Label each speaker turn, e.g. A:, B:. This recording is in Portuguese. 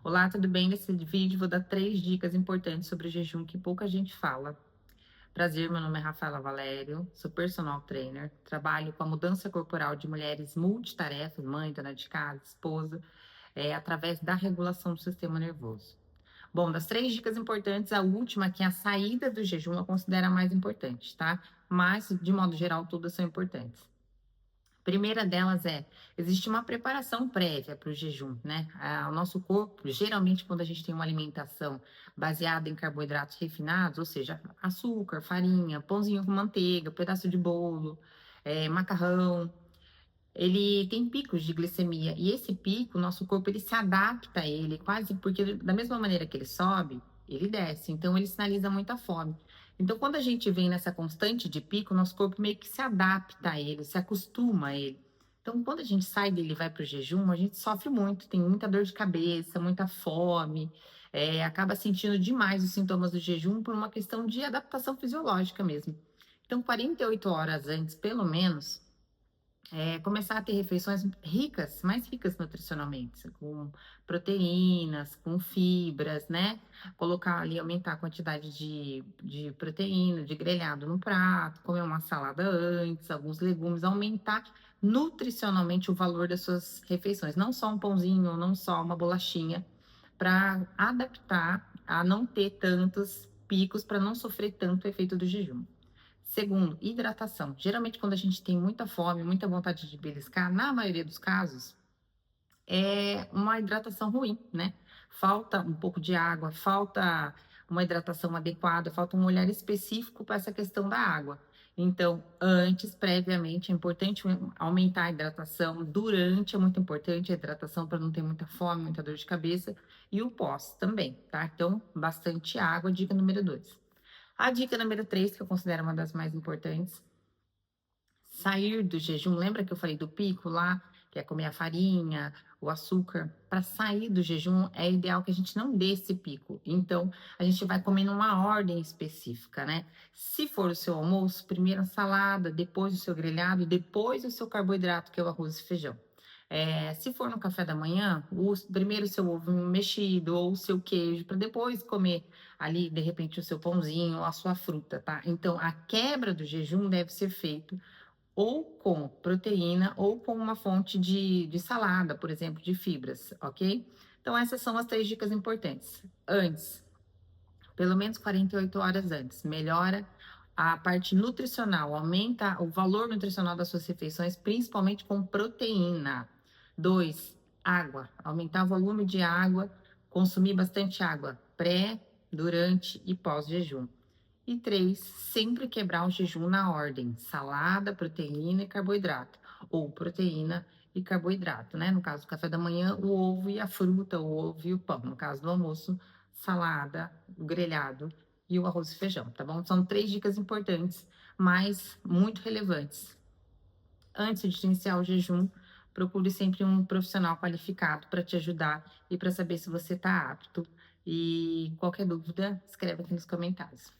A: Olá, tudo bem? Nesse vídeo vou dar 3 dicas importantes sobre o jejum que pouca gente fala. Prazer, meu nome é Rafaela Valério, sou personal trainer, trabalho com a mudança corporal de mulheres multitarefas, mãe, dona de casa, esposa, através da regulação do sistema nervoso. Bom, das 3 dicas importantes, a última, que é a saída do jejum, eu considero a mais importante, tá? Mas, de modo geral, todas são importantes. Primeira delas existe uma preparação prévia para o jejum, né? O nosso corpo, geralmente, quando a gente tem uma alimentação baseada em carboidratos refinados, ou seja, açúcar, farinha, pãozinho com manteiga, pedaço de bolo, macarrão, ele tem picos de glicemia. E esse pico, nosso corpo, ele se adapta a ele, quase porque da mesma maneira que ele sobe, ele desce. Então, ele sinaliza muita fome. Então, quando a gente vem nessa constante de pico, nosso corpo meio que se adapta a ele, se acostuma a ele. Então, quando a gente sai dele e vai para o jejum, a gente sofre muito, tem muita dor de cabeça, muita fome, acaba sentindo demais os sintomas do jejum por uma questão de adaptação fisiológica mesmo. Então, 48 horas antes, pelo menos, começar a ter refeições ricas, mais ricas nutricionalmente, com proteínas, com fibras, né? Colocar ali, aumentar a quantidade de proteína, de grelhado no prato, comer uma salada antes, alguns legumes, aumentar nutricionalmente o valor das suas refeições, não só um pãozinho, não só uma bolachinha, para adaptar a não ter tantos picos, para não sofrer tanto o efeito do jejum. Segundo, hidratação. Geralmente, quando a gente tem muita fome, muita vontade de beliscar, na maioria dos casos, é uma hidratação ruim, né? Falta um pouco de água, falta uma hidratação adequada, falta um olhar específico para essa questão da água. Então, antes, previamente, é importante aumentar a hidratação. Durante, é muito importante a hidratação para não ter muita fome, muita dor de cabeça. E o pós também, tá? Então, bastante água, dica número 2. A dica número 3, que eu considero uma das mais importantes, sair do jejum. Lembra que eu falei do pico lá, que é comer a farinha, o açúcar? Para sair do jejum, é ideal que a gente não dê esse pico. Então, a gente vai comer numa ordem específica, né? Se for o seu almoço, primeiro a salada, depois o seu grelhado, depois o seu carboidrato, que é o arroz e feijão. Se for no café da manhã, primeiro o seu ovo mexido ou o seu queijo, para depois comer ali, de repente, o seu pãozinho ou a sua fruta, tá? Então, a quebra do jejum deve ser feito ou com proteína ou com uma fonte de salada, por exemplo, de fibras, ok? Então, essas são as 3 dicas importantes. Antes, pelo menos 48 horas antes, melhora a parte nutricional, aumenta o valor nutricional das suas refeições, principalmente com proteína. 2, água, aumentar o volume de água, consumir bastante água, pré, durante e pós-jejum. E 3, sempre quebrar o jejum na ordem: salada, proteína e carboidrato, ou proteína e carboidrato, né? No caso do café da manhã, o ovo e a fruta, o ovo e o pão. No caso do almoço, salada, o grelhado e o arroz e feijão, tá bom? São 3 dicas importantes, mas muito relevantes. Antes de iniciar o jejum, procure sempre um profissional qualificado para te ajudar e para saber se você está apto. E qualquer dúvida, escreve aqui nos comentários.